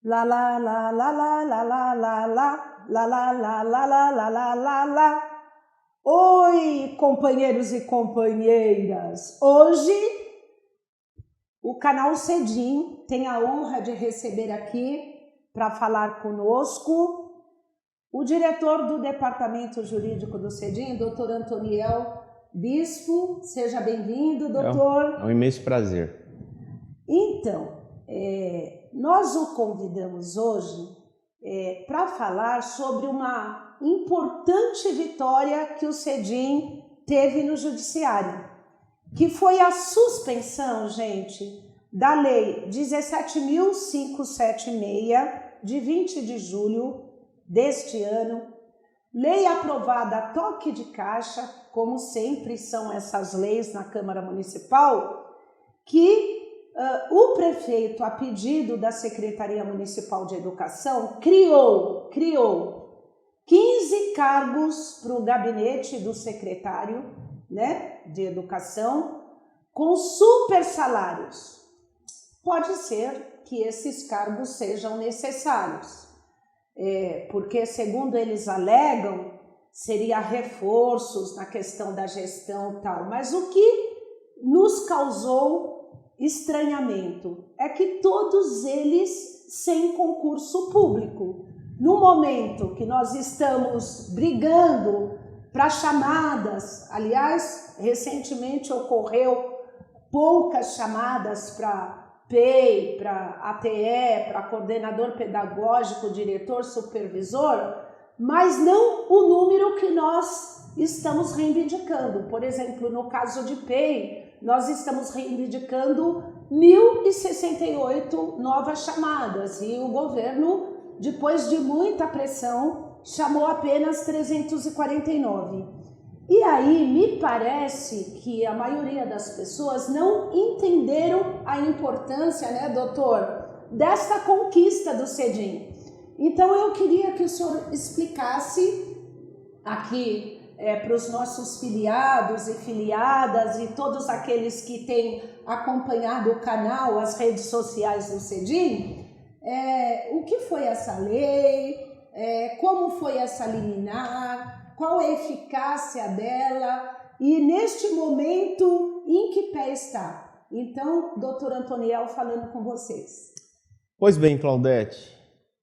Lá, lá, lá, lá, lá, lá, lá, lá, lá, lá, lá, lá, lá, lá, lá, lá, lá, lá. Oi, companheiros e companheiras! Hoje, o canal Cedim tem a honra de receber aqui, para falar conosco, o diretor do Departamento Jurídico do Cedim, doutor Antoniel Bispo. Seja bem-vindo, doutor. É um imenso prazer. Então, nós o convidamos hoje para falar sobre uma importante vitória que o Cedim teve no Judiciário, que foi a suspensão, gente, da Lei 17.576, de 20 de julho deste ano, lei aprovada a toque de caixa, como sempre são essas leis na Câmara Municipal, que o prefeito, a pedido da Secretaria Municipal de Educação, criou 15 cargos para o gabinete do secretário, né, de Educação, com super salários. Pode ser que esses cargos sejam necessários, porque, segundo eles alegam, seria reforços na questão da gestão e tal, mas o que nos causou estranhamento é que todos eles sem concurso público. No momento que nós estamos brigando para chamadas, aliás, recentemente ocorreu poucas chamadas para PEI, para ATE, para coordenador pedagógico, diretor, supervisor, mas não o número que nós estamos reivindicando. Por exemplo, no caso de PEI, nós estamos reivindicando 1.068 novas chamadas e o governo, depois de muita pressão, chamou apenas 349. E aí me parece que a maioria das pessoas não entenderam a importância, né, doutor, dessa conquista do Cedim. Então eu queria que o senhor explicasse aqui para os nossos filiados e filiadas e todos aqueles que têm acompanhado o canal, as redes sociais do Cedim, o que foi essa lei, como foi essa liminar, qual a eficácia dela e neste momento em que pé está. Então, doutor Antoniel, falando com vocês. Pois bem, Claudete,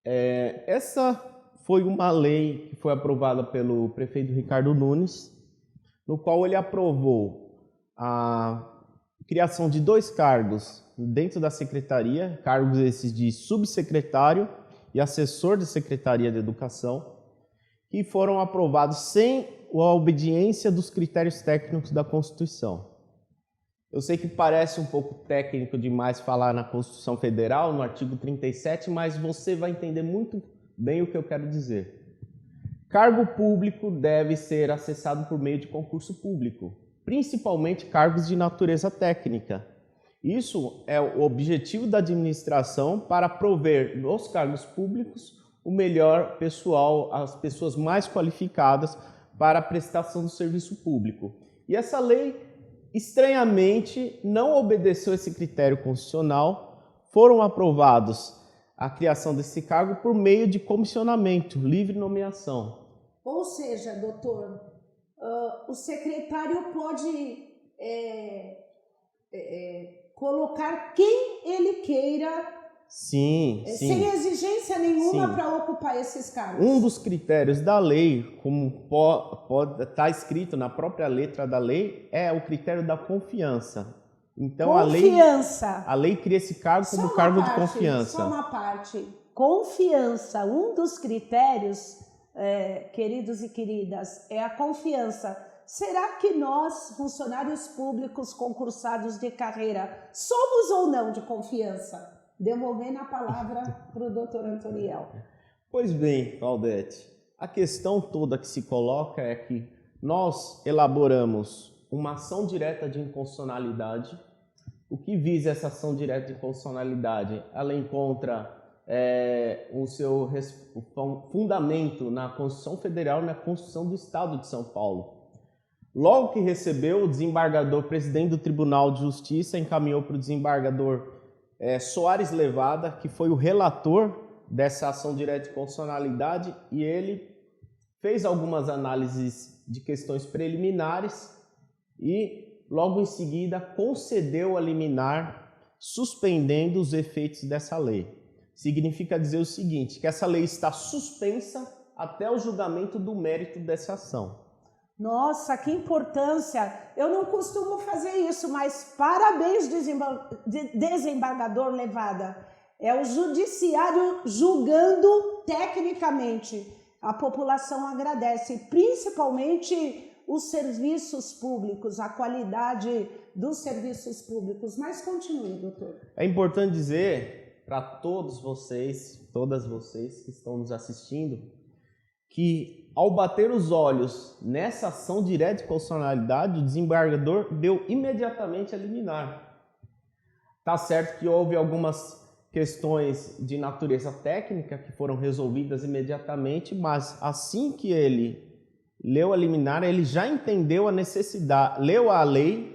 essa foi uma lei que foi aprovada pelo prefeito Ricardo Nunes, no qual ele aprovou a criação de 2 cargos dentro da secretaria, cargos esses de subsecretário e assessor de Secretaria de Educação, que foram aprovados sem a obediência dos critérios técnicos da Constituição. Eu sei que parece um pouco técnico demais falar na Constituição Federal, no artigo 37, mas você vai entender muito bem o que eu quero dizer. Cargo público deve ser acessado por meio de concurso público, principalmente cargos de natureza técnica. Isso é o objetivo da administração para prover nos cargos públicos o melhor pessoal, as pessoas mais qualificadas para a prestação do serviço público. E essa lei, estranhamente, não obedeceu esse critério constitucional. Foram aprovados a criação desse cargo por meio de comissionamento, livre nomeação. Ou seja, doutor, o secretário pode colocar quem ele queira, sim, sem exigência nenhuma para ocupar esses cargos. Um dos critérios da lei, como pode estar escrito na própria letra da lei, é o critério da confiança. Então a lei cria esse cargo como cargo de confiança. Só uma parte. Confiança, um dos critérios, queridos e queridas, é a confiança. Será que nós, funcionários públicos concursados de carreira, somos ou não de confiança? Devolvendo a palavra para o doutor Antoniel. Pois bem, Claudete, a questão toda que se coloca é que nós elaboramos uma ação direta de inconstitucionalidade. O que visa essa ação direta de inconstitucionalidade? Ela encontra o seu fundamento na Constituição Federal e na Constituição do Estado de São Paulo. Logo que recebeu, o desembargador, presidente do Tribunal de Justiça, encaminhou para o desembargador Soares Levada, que foi o relator dessa ação direta de constitucionalidade e ele fez algumas análises de questões preliminares e, logo em seguida, concedeu a liminar, suspendendo os efeitos dessa lei. Significa dizer o seguinte, que essa lei está suspensa até o julgamento do mérito dessa ação. Nossa, que importância! Eu não costumo fazer isso, mas parabéns, desembargador Levada. É o judiciário julgando tecnicamente. A população agradece, principalmente os serviços públicos, a qualidade dos serviços públicos. Mas continue, doutor. É importante dizer para todas vocês que estão nos assistindo, que ao bater os olhos nessa ação direta de constitucionalidade, o desembargador deu imediatamente a liminar. Tá certo que houve algumas questões de natureza técnica que foram resolvidas imediatamente, mas assim que ele leu a liminar, ele já entendeu a necessidade, leu a lei,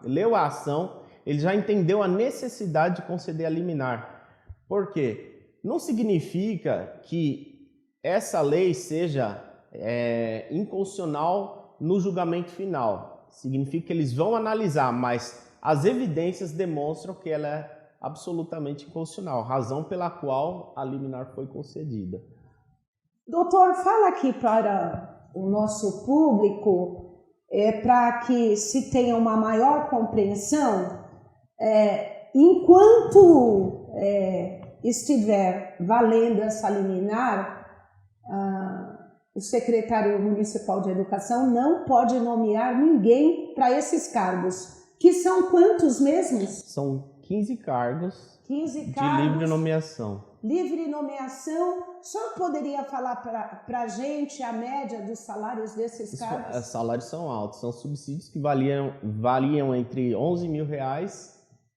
leu a ação, ele já entendeu a necessidade de conceder a liminar. Por quê? Não significa que essa lei seja inconstitucional no julgamento final. Significa que eles vão analisar, mas as evidências demonstram que ela é absolutamente inconstitucional, razão pela qual a liminar foi concedida. Doutor, fala aqui para o nosso público, para que se tenha uma maior compreensão, enquanto estiver valendo essa liminar, o secretário municipal de educação não pode nomear ninguém para esses cargos, que são quantos mesmos? São 15 cargos, 15 de livre nomeação. Livre nomeação. O senhor poderia falar para a gente a média dos salários desses cargos? Os salários são altos, são subsídios que variam entre R$11 mil,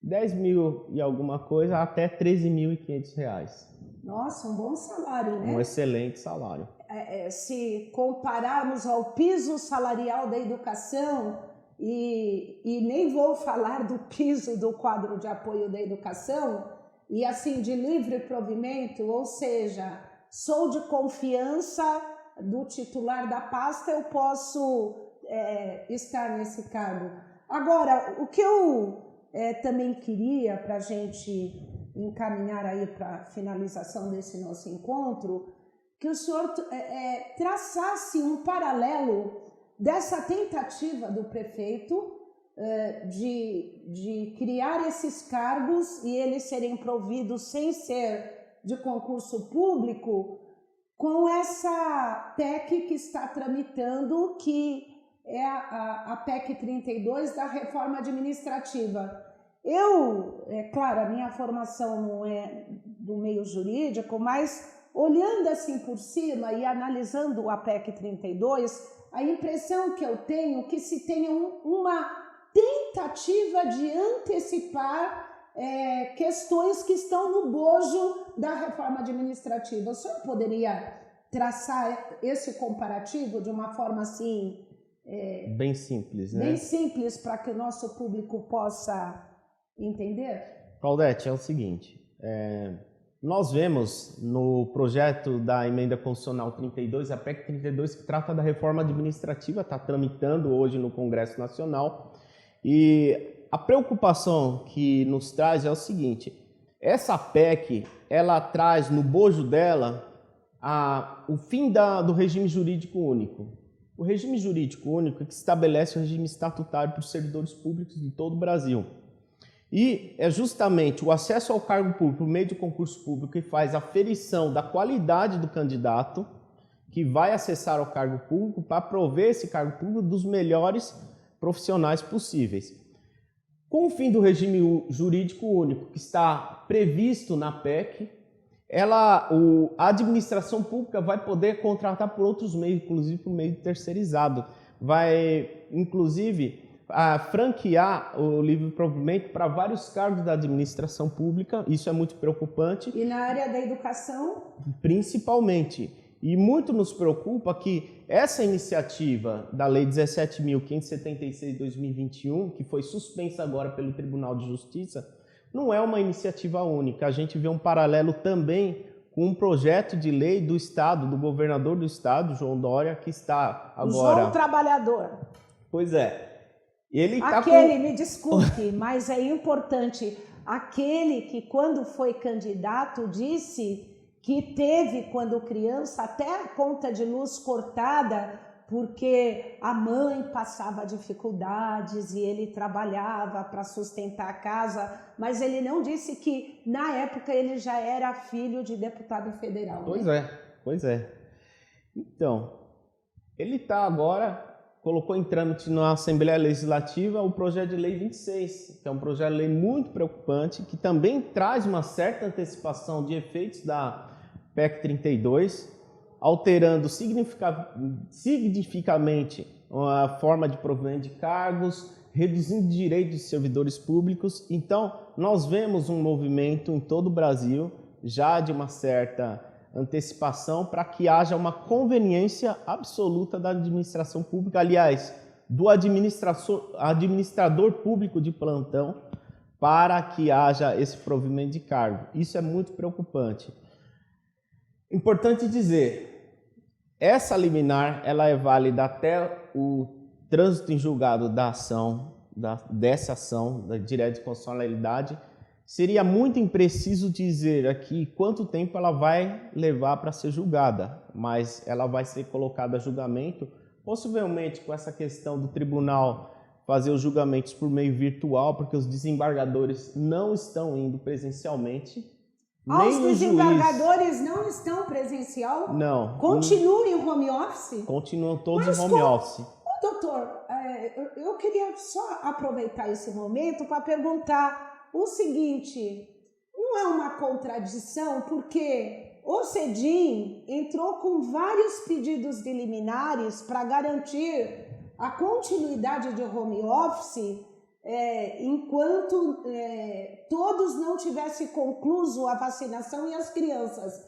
10 mil e alguma coisa, até R$13.500. Nossa, um bom salário, né? Um excelente salário. Se compararmos ao piso salarial da educação, e nem vou falar do piso do quadro de apoio da educação, e assim de livre provimento, ou seja, sou de confiança do titular da pasta, eu posso estar nesse cargo. Agora, o que eu também queria, para a gente encaminhar aí para a finalização desse nosso encontro, que o senhor traçasse um paralelo dessa tentativa do prefeito de criar esses cargos e eles serem providos sem ser de concurso público, com essa PEC que está tramitando, que é a PEC 32 da reforma administrativa. Claro, a minha formação não é do meio jurídico, mas olhando assim por cima e analisando a PEC 32, a impressão que eu tenho é que se tenha uma tentativa de antecipar questões que estão no bojo da reforma administrativa. O senhor poderia traçar esse comparativo de uma forma assim... bem simples, né? Bem simples, para que o nosso público possa entender? Claudete, é o seguinte, nós vemos no projeto da emenda constitucional 32, a PEC 32, que trata da reforma administrativa, está tramitando hoje no Congresso Nacional, e a preocupação que nos traz é o seguinte, essa PEC, ela traz no bojo dela o fim do regime jurídico único. O regime jurídico único é que estabelece o regime estatutário para os servidores públicos de todo o Brasil. E é justamente o acesso ao cargo público por meio de concurso público que faz a aferição da qualidade do candidato que vai acessar ao cargo público para prover esse cargo público dos melhores profissionais possíveis. Com o fim do regime jurídico único que está previsto na PEC, a administração pública vai poder contratar por outros meios, inclusive por meio terceirizado. Vai, inclusive, franquear o livre provimento para vários cargos da administração pública. Isso é muito preocupante. E na área da educação? Principalmente. E muito nos preocupa que essa iniciativa da Lei 17.576 de 2021, que foi suspensa agora pelo Tribunal de Justiça, não é uma iniciativa única. A gente vê um paralelo também com um projeto de lei do Estado, do governador do Estado, João Dória, que está agora... João Trabalhador. Pois é. Ele tá me desculpe, mas é importante, aquele que quando foi candidato disse que teve, quando criança, até a conta de luz cortada, porque a mãe passava dificuldades e ele trabalhava para sustentar a casa, mas ele não disse que na época ele já era filho de deputado federal. Pois é. Então, ele está agora, colocou em trâmite na Assembleia Legislativa o projeto de lei 26, que é um projeto de lei muito preocupante, que também traz uma certa antecipação de efeitos da PEC 32, alterando significativamente a forma de provimento de cargos, reduzindo direitos de servidores públicos. Então, nós vemos um movimento em todo o Brasil, já de uma certa antecipação, para que haja uma conveniência absoluta da administração pública, aliás, do administrador público de plantão, para que haja esse provimento de cargo. Isso é muito preocupante. Importante dizer, essa liminar ela é válida até o trânsito em julgado da ação, dessa ação da direta de constitucionalidade. Seria muito impreciso dizer aqui quanto tempo ela vai levar para ser julgada, mas ela vai ser colocada a julgamento, possivelmente com essa questão do tribunal fazer os julgamentos por meio virtual, porque os desembargadores não estão indo presencialmente. Os desembargadores não estão presencial? Não. Continuam em home office? Continuam todos em home office. Doutor, eu queria só aproveitar esse momento para perguntar o seguinte, não é uma contradição, porque o CEDIM entrou com vários pedidos de liminares para garantir a continuidade de home office enquanto todos não tivessem concluído a vacinação e as crianças.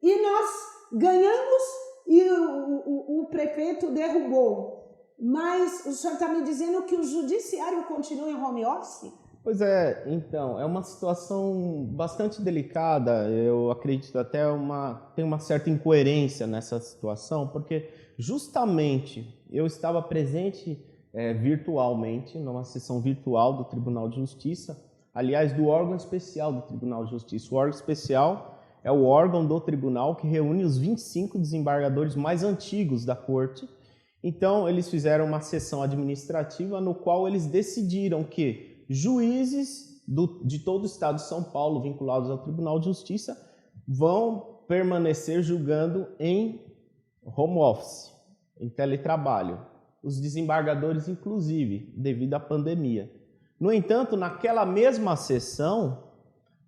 E nós ganhamos e o prefeito derrubou. Mas o senhor está me dizendo que o judiciário continua em home office? Pois é, então, é uma situação bastante delicada. Eu acredito até tem uma certa incoerência nessa situação, porque justamente eu estava presente virtualmente, numa sessão virtual do Tribunal de Justiça, aliás, do órgão especial do Tribunal de Justiça. O órgão especial é o órgão do tribunal que reúne os 25 desembargadores mais antigos da corte. Então, eles fizeram uma sessão administrativa no qual eles decidiram que juízes de todo o estado de São Paulo, vinculados ao Tribunal de Justiça, vão permanecer julgando em home office, em teletrabalho. Os desembargadores, inclusive, devido à pandemia. No entanto, naquela mesma sessão,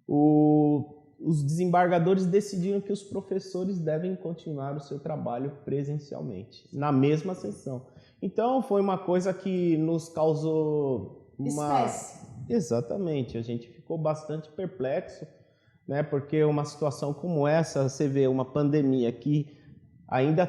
os desembargadores decidiram que os professores devem continuar o seu trabalho presencialmente, na mesma sessão. Então, foi uma coisa que nos causou uma... Estresse. Exatamente, a gente ficou bastante perplexo, né? Porque uma situação como essa, você vê uma pandemia que ainda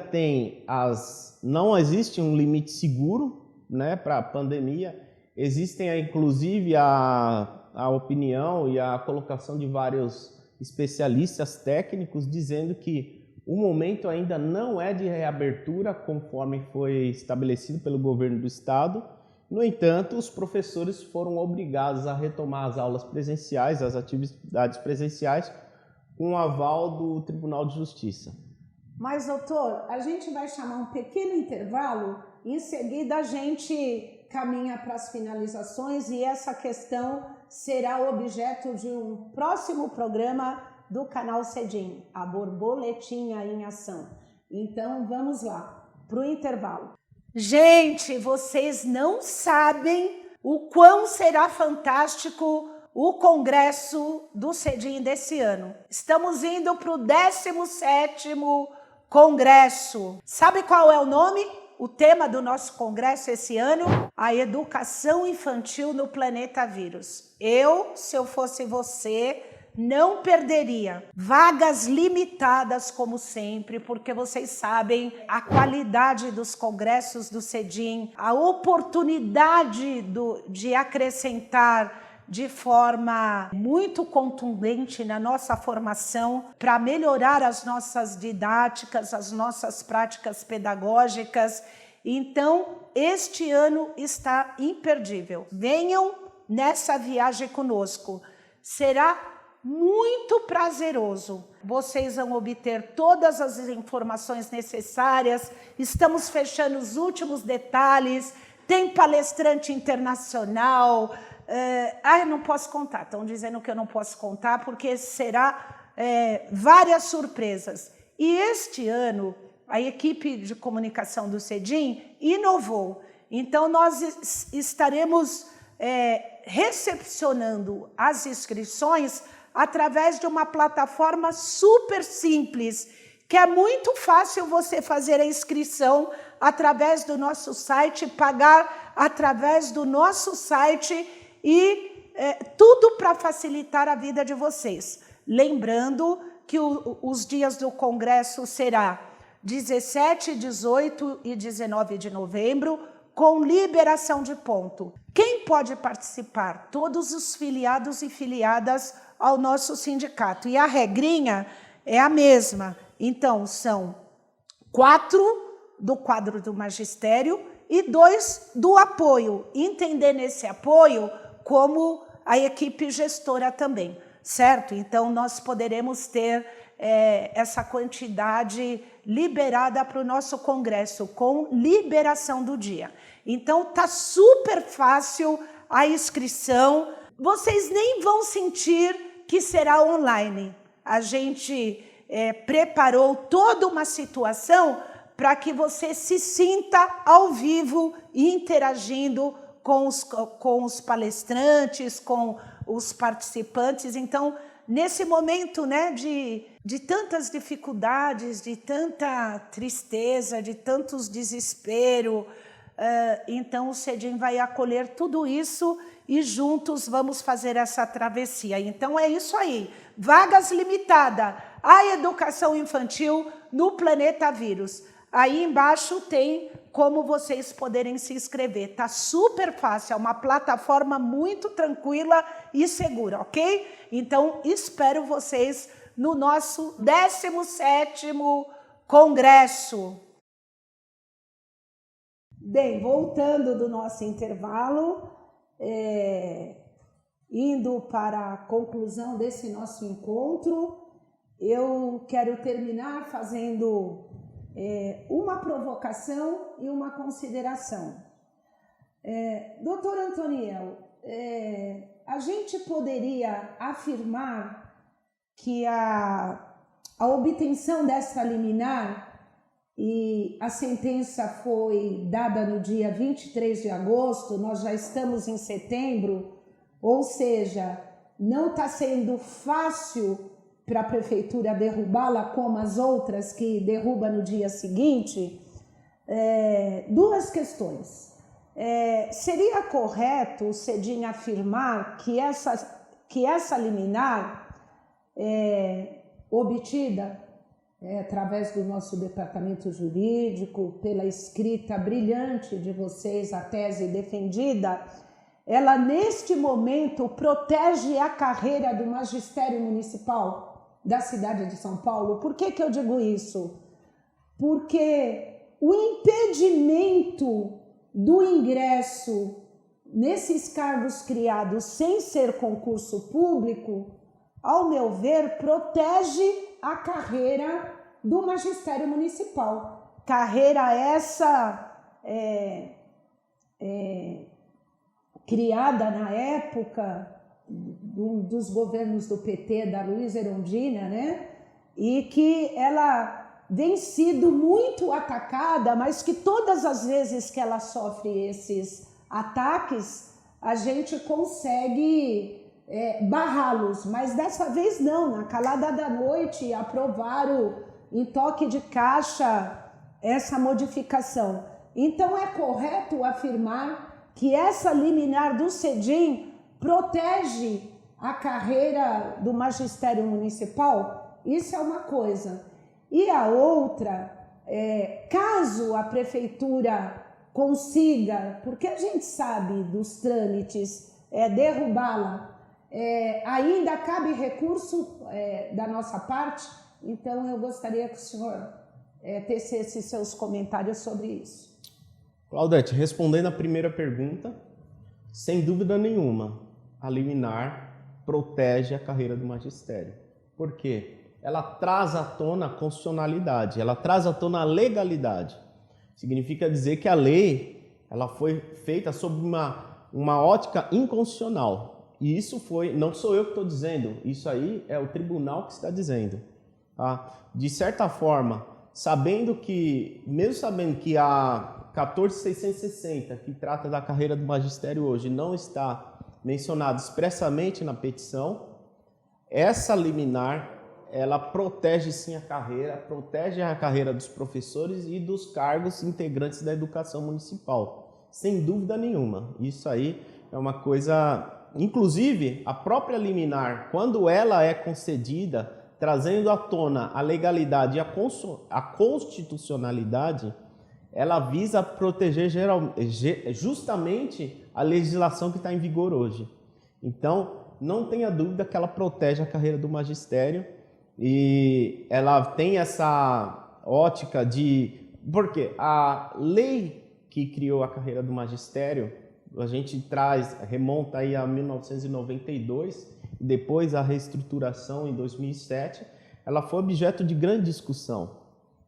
não existe um limite seguro, né, para a pandemia. Existem, inclusive, a opinião e a colocação de vários especialistas técnicos dizendo que o momento ainda não é de reabertura, conforme foi estabelecido pelo governo do estado. No entanto, os professores foram obrigados a retomar as aulas presenciais, as atividades presenciais, com o aval do Tribunal de Justiça. Mas, doutor, a gente vai chamar um pequeno intervalo, em seguida a gente caminha para as finalizações e essa questão será objeto de um próximo programa do canal CEDIM, a Borboletinha em Ação. Então, vamos lá, para o intervalo. Gente, vocês não sabem o quão será fantástico o congresso do CEDIM desse ano. Estamos indo para o 17º congresso. Sabe qual é o nome? O tema do nosso congresso esse ano? A educação infantil no planeta vírus. Se eu fosse você, não perderia. Vagas limitadas, como sempre, porque vocês sabem a qualidade dos congressos do CEDIM, a oportunidade de acrescentar de forma muito contundente na nossa formação para melhorar as nossas didáticas, as nossas práticas pedagógicas. Então, este ano está imperdível. Venham nessa viagem conosco. Será muito prazeroso. Vocês vão obter todas as informações necessárias. Estamos fechando os últimos detalhes. Tem palestrante internacional. Eu não posso contar. Estão dizendo que eu não posso contar porque será várias surpresas. E este ano, a equipe de comunicação do CEDIM inovou. Então, nós estaremos recepcionando as inscrições através de uma plataforma super simples, que é muito fácil você fazer a inscrição através do nosso site, pagar através do nosso site e tudo para facilitar a vida de vocês. Lembrando que os dias do congresso será 17, 18 e 19 de novembro, com liberação de ponto. Quem pode participar? Todos os filiados e filiadas ao nosso sindicato. E a regrinha é a mesma. Então, são 4 do quadro do magistério e 2 do apoio. Entender nesse apoio como a equipe gestora também, certo? Então, nós poderemos ter essa quantidade liberada para o nosso congresso, com liberação do dia. Então, está super fácil a inscrição. Vocês nem vão sentir que será online. A gente preparou toda uma situação para que você se sinta ao vivo e interagindo com os palestrantes, com os participantes. Então, nesse momento, né, de tantas dificuldades, de tanta tristeza, de tantos desespero, então o CEDIM vai acolher tudo isso e juntos vamos fazer essa travessia. Então é isso aí, vagas limitadas, a educação infantil no Planeta Vírus. Aí embaixo tem como vocês poderem se inscrever. Está super fácil, é uma plataforma muito tranquila e segura, ok? Então, espero vocês no nosso 17º Congresso. Bem, voltando do nosso intervalo, indo para a conclusão desse nosso encontro, eu quero terminar fazendo uma provocação e uma consideração. Doutor Antoniel, a gente poderia afirmar que a obtenção dessa liminar e a sentença foi dada no dia 23 de agosto, nós já estamos em setembro, ou seja, não está sendo fácil para a prefeitura derrubá-la como as outras que derruba no dia seguinte. Duas questões. Seria correto o CEDIM afirmar que essa liminar obtida através do nosso departamento jurídico, pela escrita brilhante de vocês, a tese defendida, ela neste momento protege a carreira do magistério municipal da cidade de São Paulo? Por que eu digo isso? Porque o impedimento do ingresso nesses cargos criados sem ser concurso público, ao meu ver, protege a carreira do magistério municipal. Carreira essa criada na época dos governos do PT, da Luiza Erundina, né? E que ela vem sido muito atacada, mas que todas as vezes que ela sofre esses ataques, a gente consegue barrá-los, mas dessa vez não, na calada da noite aprovaram em toque de caixa essa modificação. Então é correto afirmar que essa liminar do CEDIM protege a carreira do magistério municipal? Isso é uma coisa. E a outra, caso a prefeitura consiga, porque a gente sabe dos trâmites derrubá-la. Ainda cabe recurso da nossa parte, então eu gostaria que o senhor tecesse seus comentários sobre isso. Claudete, respondendo a primeira pergunta, sem dúvida nenhuma, a liminar protege a carreira do magistério. Por quê? Ela traz à tona a constitucionalidade, ela traz à tona a legalidade. Significa dizer que a lei ela foi feita sob uma ótica inconstitucional. E isso não sou eu que estou dizendo, isso aí é o tribunal que está dizendo. Tá? De certa forma, mesmo sabendo que a 14.660, que trata da carreira do magistério hoje, não está mencionado expressamente na petição, essa liminar ela protege sim protege a carreira dos professores e dos cargos integrantes da educação municipal, sem dúvida nenhuma. Isso aí é uma coisa, inclusive a própria liminar, quando ela é concedida, trazendo à tona a legalidade e a constitucionalidade, ela visa proteger justamente a legislação que está em vigor hoje. Então, não tenha dúvida que ela protege a carreira do magistério e ela tem essa ótica porque a lei que criou a carreira do magistério, a gente remonta aí a 1992, depois a reestruturação em 2007, ela foi objeto de grande discussão,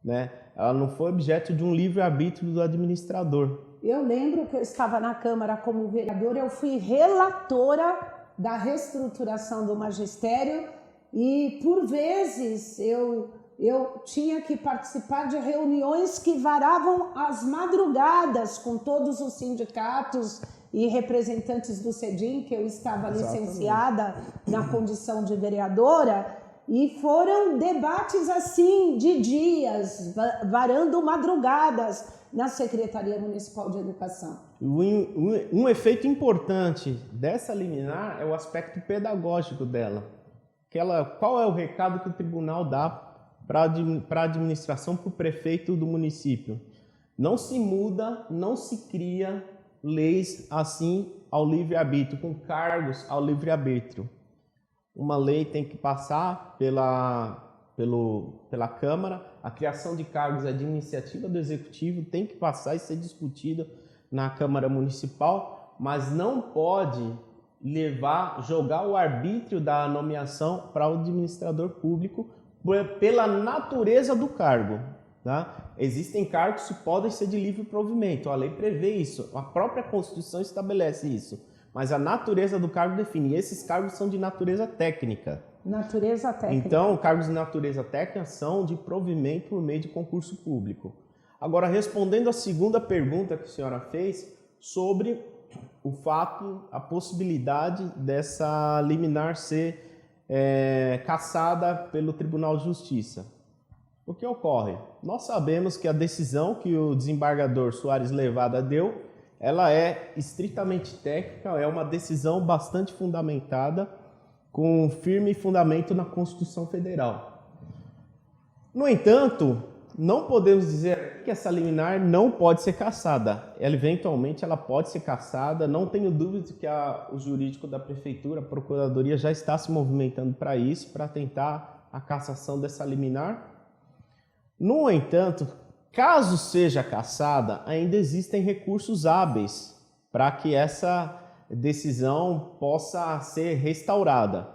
né? Ela não foi objeto de um livre-arbítrio do administrador. Eu lembro que eu estava na Câmara como vereadora, eu fui relatora da reestruturação do magistério e, por vezes, eu tinha que participar de reuniões que varavam as madrugadas com todos os sindicatos e representantes do CEDIM, que eu estava licenciada na condição de vereadora, e foram debates assim de dias, varando madrugadas na Secretaria Municipal de Educação. Um efeito importante dessa liminar é o aspecto pedagógico dela. Qual é o recado que o tribunal dá para a administração, para o prefeito do município? Não se muda, não se cria leis assim ao livre-arbítrio, com cargos ao livre-arbítrio. Uma lei tem que passar pela Câmara, a criação de cargos é de iniciativa do Executivo, tem que passar e ser discutida na Câmara Municipal, mas não pode jogar o arbítrio da nomeação para o administrador público pela natureza do cargo. Tá? Existem cargos que podem ser de livre provimento, a lei prevê isso, a própria Constituição estabelece isso. Mas a natureza do cargo define. E esses cargos são de natureza técnica. Natureza técnica. Então, cargos de natureza técnica são de provimento por meio de concurso público. Agora, respondendo à segunda pergunta que a senhora fez sobre o fato, a possibilidade dessa liminar ser cassada pelo Tribunal de Justiça. O que ocorre? Nós sabemos que a decisão que o desembargador Soares Levada deu, ela é estritamente técnica, é uma decisão bastante fundamentada, com firme fundamento na Constituição Federal. No entanto, não podemos dizer que essa liminar não pode ser cassada. Eventualmente ela pode ser cassada, não tenho dúvida de que o jurídico da Prefeitura, a Procuradoria, já está se movimentando para isso, para tentar a cassação dessa liminar. No entanto, caso seja cassada, ainda existem recursos hábeis para que essa decisão possa ser restaurada.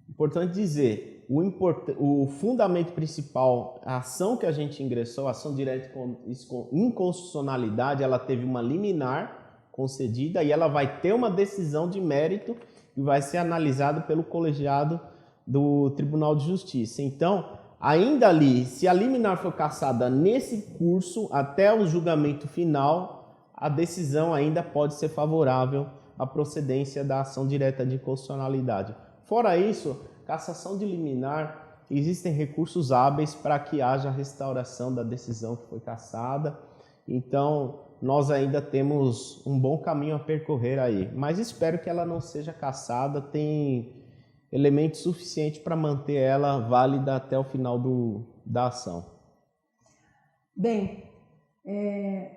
Importante dizer, o fundamento principal, a ação que a gente ingressou, a ação direta com inconstitucionalidade, ela teve uma liminar concedida e ela vai ter uma decisão de mérito que vai ser analisada pelo colegiado do Tribunal de Justiça. Então, ainda ali, se a liminar for cassada nesse curso, até o julgamento final, a decisão ainda pode ser favorável à procedência da ação direta de inconstitucionalidade. Fora isso, cassação de liminar, existem recursos hábeis para que haja a restauração da decisão que foi cassada. Então, nós ainda temos um bom caminho a percorrer aí. Mas espero que ela não seja cassada, tem elemento suficiente para manter ela válida até o final da ação. Bem,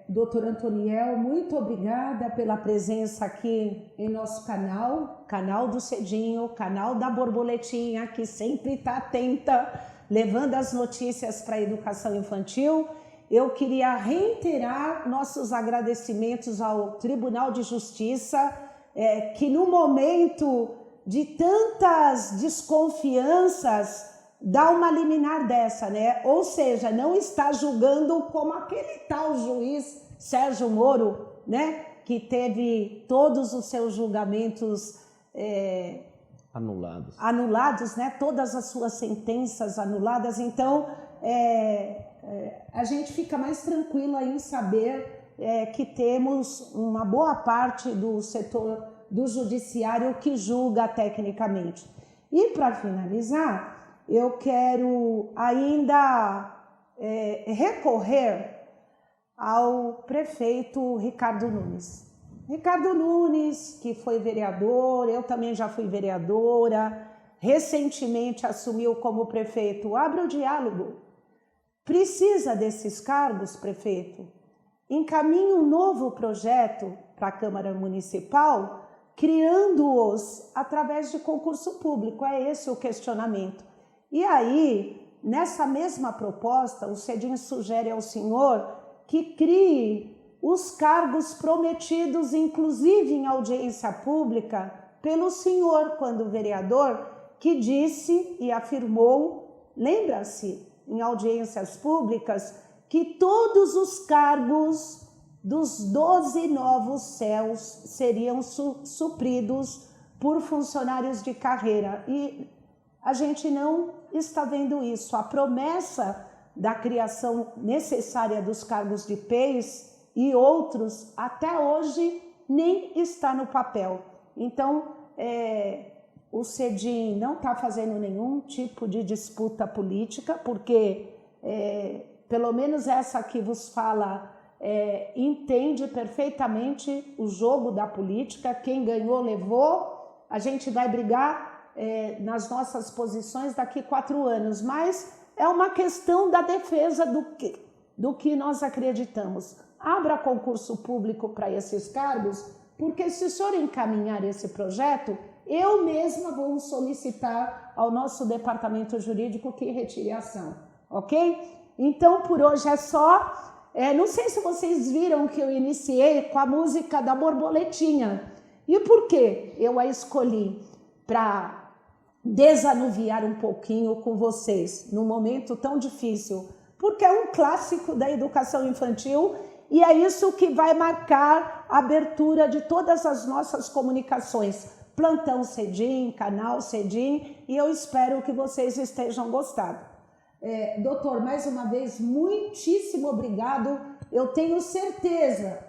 Doutor Antoniel, muito obrigada pela presença aqui em nosso canal do Cedinho, canal da Borboletinha, que sempre está atenta, levando as notícias para a educação infantil. Eu queria reiterar nossos agradecimentos ao Tribunal de Justiça, que no momento de tantas desconfianças, dá uma liminar dessa, né? Ou seja, não está julgando como aquele tal juiz Sérgio Moro, né? Que teve todos os seus julgamentos anulados, né? Todas as suas sentenças anuladas. Então, a gente fica mais tranquila em saber que temos uma boa parte do setor do judiciário que julga tecnicamente. E para finalizar, eu quero ainda recorrer ao prefeito Ricardo Nunes. Ricardo Nunes, que foi vereador, eu também já fui vereadora, recentemente assumiu como prefeito. Abre o diálogo. Precisa desses cargos, prefeito? Encaminhe um novo projeto para a Câmara Municipal, criando-os através de concurso público. É esse o questionamento. E aí, nessa mesma proposta, o Cedinho sugere ao senhor que crie os cargos prometidos, inclusive em audiência pública, pelo senhor, quando vereador, que disse e afirmou, lembra-se, em audiências públicas, que todos os cargos dos 12 novos céus seriam supridos por funcionários de carreira. E a gente não está vendo isso. A promessa da criação necessária dos cargos de PEIs e outros, até hoje, nem está no papel. Então, o CEDIM não está fazendo nenhum tipo de disputa política, porque, pelo menos essa que vos fala, entende perfeitamente o jogo da política. Quem ganhou, levou. A gente vai brigar nas nossas posições daqui 4 anos, mas é uma questão da defesa do que nós acreditamos. Abra concurso público para esses cargos, porque se o senhor encaminhar esse projeto, eu mesma vou solicitar ao nosso departamento jurídico que retire a ação, ok? Então, por hoje é só. Não sei se vocês viram que eu iniciei com a música da Borboletinha. E por que eu a escolhi? Para desanuviar um pouquinho com vocês num momento tão difícil, porque é um clássico da educação infantil e é isso que vai marcar a abertura de todas as nossas comunicações. Plantão Cedim, canal Cedim, e eu espero que vocês estejam gostando. Doutor, mais uma vez, muitíssimo obrigado. Eu tenho certeza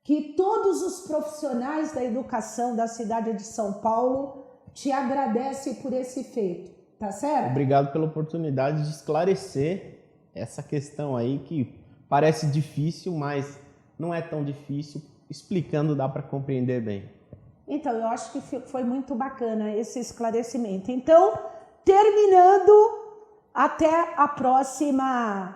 que todos os profissionais da educação da cidade de São Paulo te agradecem por esse feito, tá certo? Obrigado pela oportunidade de esclarecer essa questão aí que parece difícil, mas não é tão difícil. Explicando dá para compreender bem. Então, eu acho que foi muito bacana esse esclarecimento. Então, terminando, até a próxima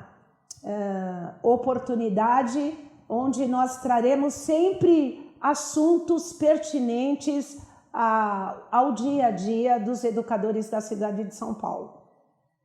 oportunidade, onde nós traremos sempre assuntos pertinentes ao dia a dia dos educadores da cidade de São Paulo.